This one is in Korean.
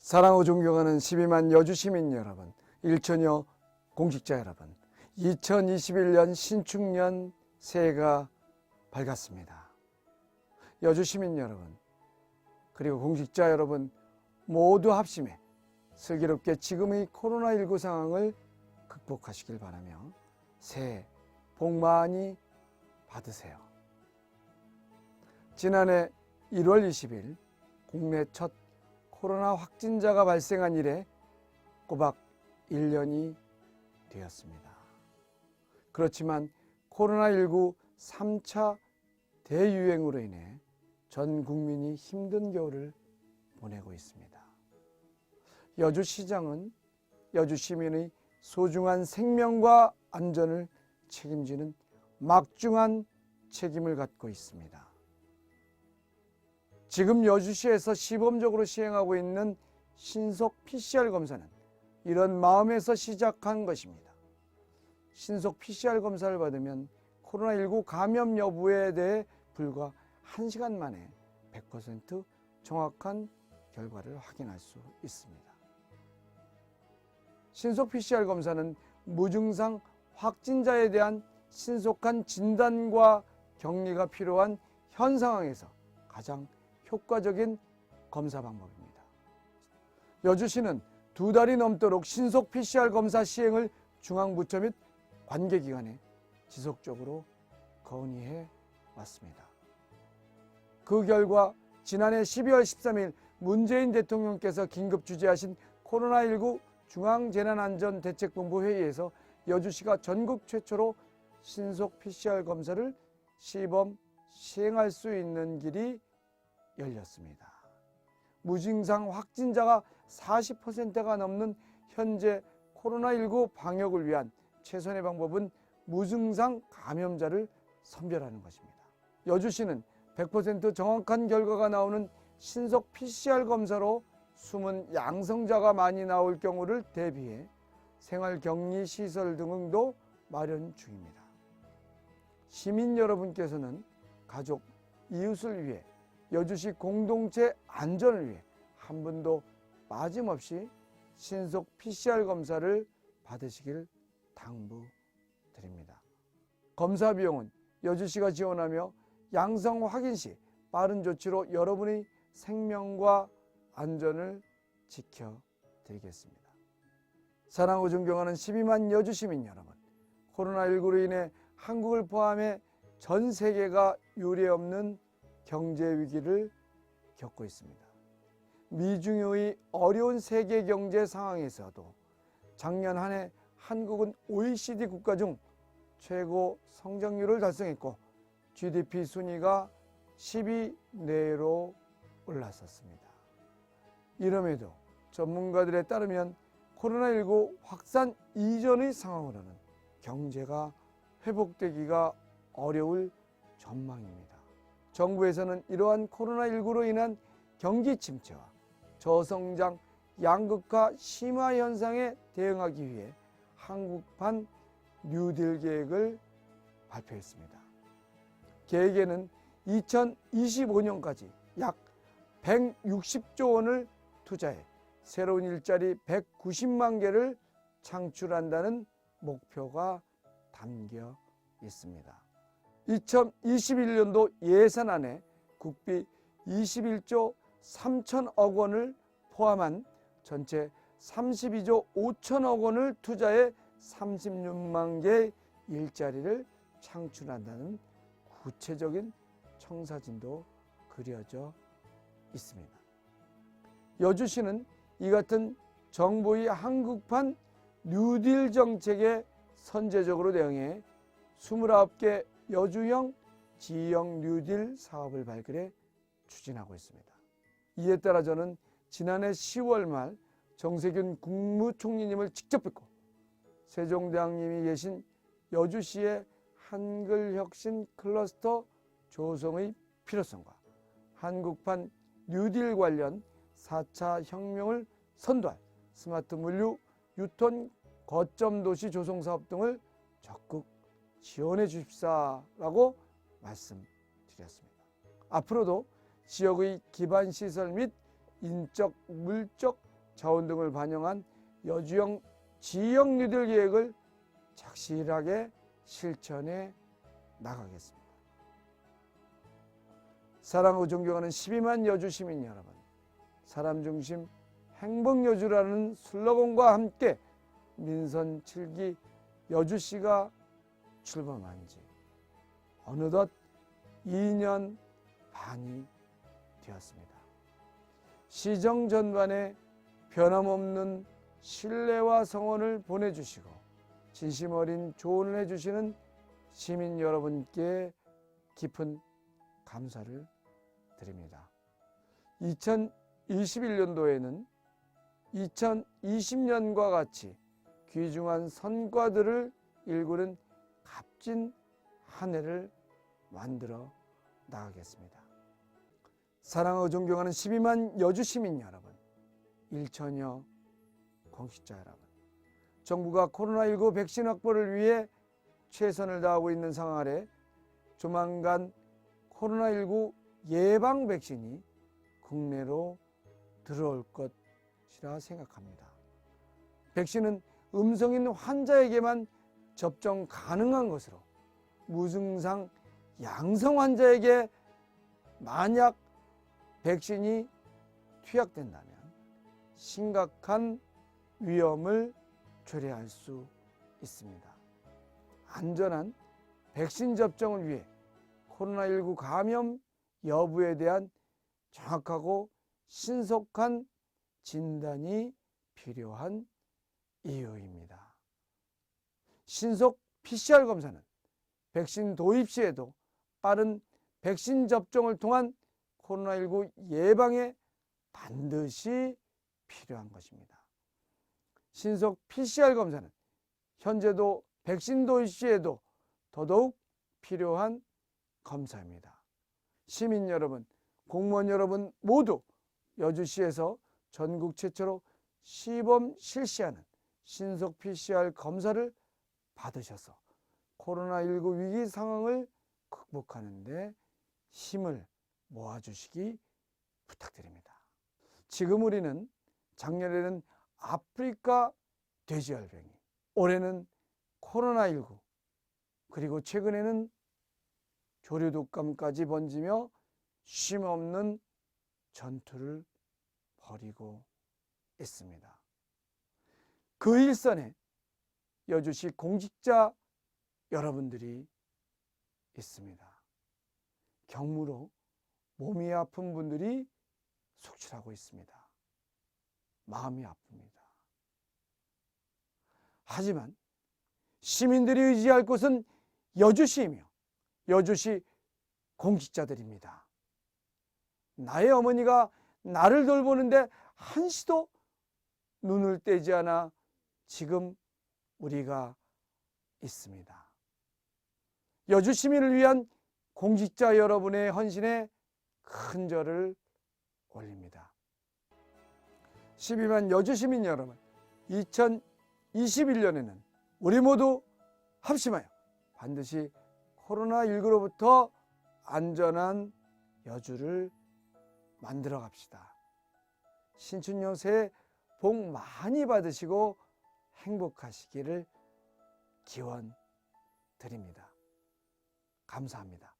사랑하고 존경하는 12만 여주 시민 여러분, 일천여 공직자 여러분, 2021년 신축년 새해가 밝았습니다. 여주 시민 여러분, 그리고 공직자 여러분 모두 합심해 슬기롭게 지금의 코로나19 상황을 극복하시길 바라며 새해 복 많이 받으세요. 지난해 1월 20일 국내 첫 코로나 확진자가 발생한 이래 꼬박 1년이 되었습니다. 그렇지만 코로나19 3차 대유행으로 인해 전 국민이 힘든 겨울을 보내고 있습니다. 여주시장은 여주 시민의 소중한 생명과 안전을 책임지는 막중한 책임을 갖고 있습니다. 지금 여주시에서 시범적으로 시행하고 있는 신속 PCR 검사는 이런 마음에서 시작한 것입니다. 신속 PCR 검사를 받으면 코로나19 감염 여부에 대해 불과 1시간 만에 100% 정확한 결과를 확인할 수 있습니다. 신속 PCR 검사는 무증상 확진자에 대한 신속한 진단과 격리가 필요한 현 상황에서 가장 효과적인 검사 방법입니다. 여주시는 2달이 넘도록 신속 PCR 검사 시행을 중앙부처 및 관계기관에 지속적으로 건의해 왔습니다. 그 결과 지난해 12월 13일 문재인 대통령께서 긴급 주재하신 코로나19 중앙재난안전대책본부 회의에서 여주시가 전국 최초로 신속 PCR 검사를 시범 시행할 수 있는 길이 열렸습니다. 무증상 확진자가 40%가 넘는 현재 코로나19 방역을 위한 최선의 방법은 무증상 감염자를 선별하는 것입니다. 여주시는 100% 정확한 결과가 나오는 신속 PCR 검사로 숨은 양성자가 많이 나올 경우를 대비해 생활격리시설 등도 마련 중입니다. 시민 여러분께서는 가족, 이웃을 위해 여주시 공동체 안전을 위해 한 분도 빠짐없이 신속 PCR 검사를 받으시길 당부드립니다. 검사 비용은 여주시가 지원하며 양성 확인 시 빠른 조치로 여러분의 생명과 안전을 지켜드리겠습니다. 사랑하고 존경하는 12만 여주 시민 여러분, 코로나19로 인해 한국을 포함해 전 세계가 유례없는 경제 위기를 겪고 있습니다. 미중의 어려운 세계 경제 상황에서도 작년 한 해 한국은 OECD 국가 중 최고 성장률을 달성했고 GDP 순위가 10위 내로 올랐었습니다. 이럼에도 전문가들에 따르면 코로나19 확산 이전의 상황으로는 경제가 회복되기가 어려울 전망입니다. 정부에서는 이러한 코로나19로 인한 경기 침체와 저성장 양극화 심화 현상에 대응하기 위해 한국판 뉴딜 계획을 발표했습니다. 계획에는 2025년까지 약 160조 원을 투자해 새로운 일자리 190만 개를 창출한다는 목표가 담겨 있습니다. 2021년도 예산안에 국비 21조 3천억 원을 포함한 전체 32조 5천억 원을 투자해 36만 개의 일자리를 창출한다는 구체적인 청사진도 그려져 있습니다. 여주시는 이 같은 정부의 한국판 뉴딜 정책에 선제적으로 대응해 29개 여주형 지형 뉴딜 사업을 발굴해 추진하고 있습니다. 이에 따라 저는 지난해 10월 말 정세균 국무총리님을 직접 뵙고 세종대왕님이 계신 여주시의 한글혁신 클러스터 조성의 필요성과 한국판 뉴딜 관련 4차 혁명을 선도할 스마트 물류 유통 거점 도시 조성 사업 등을 적극 지원해 주십사라고 말씀드렸습니다. 앞으로도 지역의 기반 시설 및 인적, 물적 자원 등을 반영한 여주형 지역 뉴딜 계획을 착실하게 실천해 나가겠습니다. 사랑하고 존경하는 12만 여주 시민 여러분, 사람 중심 행복 여주라는 슬로건과 함께 민선 7기 여주시가 출범한 지 어느덧 2년 반이 되었습니다. 시정 전반에 변함없는 신뢰와 성원을 보내주시고 진심 어린 조언을 해주시는 시민 여러분께 깊은 감사를 드립니다. 2021년도에는 2020년과 같이 귀중한 성과들을 일구는 값진 한 해를 만들어 나가겠습니다. 사랑하고 존경하는 12만 여주 시민 여러분, 일천여 공직자 여러분, 정부가 코로나19 백신 확보를 위해 최선을 다하고 있는 상황 아래 조만간 코로나19 예방 백신이 국내로 들어올 것이라 생각합니다. 백신은 음성인 환자에게만 접종 가능한 것으로 무증상 양성 환자에게 만약 백신이 투약된다면 심각한 위험을 초래할 수 있습니다. 안전한 백신 접종을 위해 코로나19 감염 여부에 대한 정확하고 신속한 진단이 필요한 이유입니다. 신속 PCR 검사는 백신 도입 시에도 빠른 백신 접종을 통한 코로나19 예방에 반드시 필요한 것입니다. 신속 PCR 검사는 현재도 백신 도입 시에도 더더욱 필요한 검사입니다. 시민 여러분, 공무원 여러분 모두 여주시에서 전국 최초로 시범 실시하는 신속 PCR 검사를 받으셔서 코로나19 위기 상황을 극복하는 데 힘을 모아주시기 부탁드립니다. 지금 우리는 작년에는 아프리카 돼지열병이, 올해는 코로나19, 그리고 최근에는 조류독감까지 번지며 쉼없는 전투를 벌이고 있습니다. 그 일선에 여주시 공직자 여러분들이 있습니다. 경무로 몸이 아픈 분들이 속출하고 있습니다. 마음이 아픕니다. 하지만 시민들이 의지할 곳은 여주시이며 여주시 공직자들입니다. 나의 어머니가 나를 돌보는데 한시도 눈을 떼지 않아 지금 우리가 있습니다. 여주 시민을 위한 공직자 여러분의 헌신에 큰 절을 올립니다. 12만 여주 시민 여러분, 2021년에는 우리 모두 합심하여 반드시 코로나19로부터 안전한 여주를 만들어 갑시다. 신춘년 새해 복 많이 받으시고 행복하시기를 기원드립니다. 감사합니다.